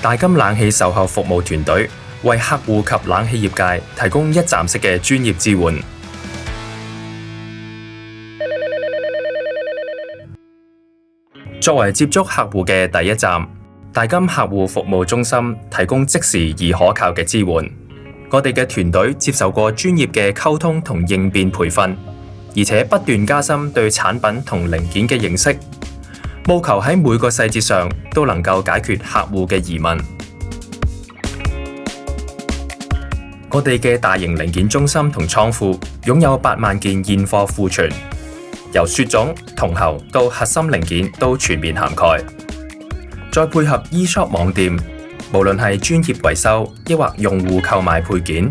大金冷氣售後服務團隊為客戶及冷氣業界提供一站式嘅專業支援。作為接觸客戶嘅第一站，大金客戶服務中心提供即時而可靠嘅支援。我哋嘅團隊接受過專業嘅溝通同應變培訓，而且不斷加深對產品同零件嘅認識，務求喺每個細節上都能夠解決客戶嘅疑問。我哋嘅大型零件中心同倉庫擁有8萬件現貨庫存，由雪種、銅喉到核心零件都全面涵蓋。再配合 e-shop 網店，無論係專業維修抑或用戶購買配件，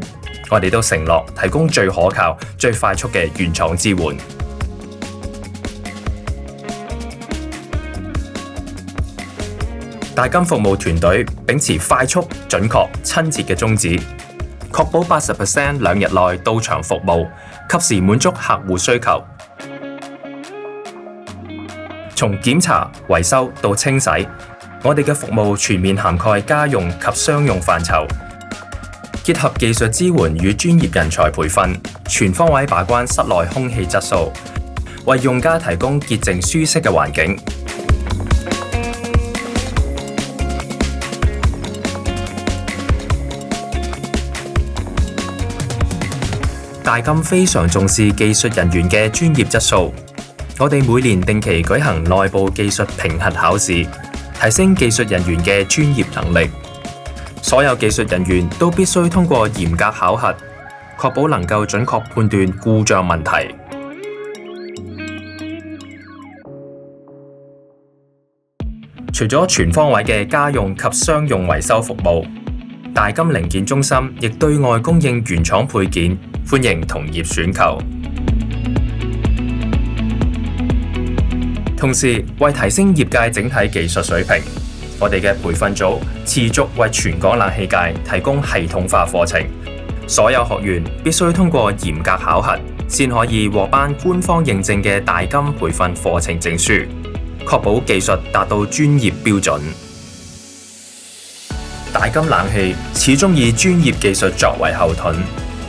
我哋都承諾提供最可靠、最快速嘅原廠支援。大金服務團隊秉持快速、準確、親切嘅宗旨，確保80% 2日內到場服務，及時滿足客戶需求。從檢查、維修到清洗，我哋嘅服務全面涵蓋家用及商用範疇，結合技術支援與專業人才培訓，全方位把關室內空氣質素，為用家提供潔淨舒適嘅環境。大金非常重視技術人員嘅專業質素，我哋每年定期舉行內部技術評核考試，提升技術人員嘅專業能力。所有技術人員都必須通過嚴格考核，確保能夠準確判斷故障問題。除咗全方位嘅家用及商用維修服務，大金零件中心亦對外供應原廠配件，歡迎同業選購。同時，為提升業界整體技術水平，我哋嘅培訓組持續為全港冷氣界提供系統化課程。所有學員必須通過嚴格考核，先可以獲頒官方認證嘅大金培訓課程證書，確保技術達到專業標準。大金冷氣始終以專業技術作為後盾，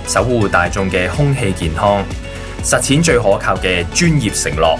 守護大眾嘅空氣健康，實踐最可靠嘅專業承諾。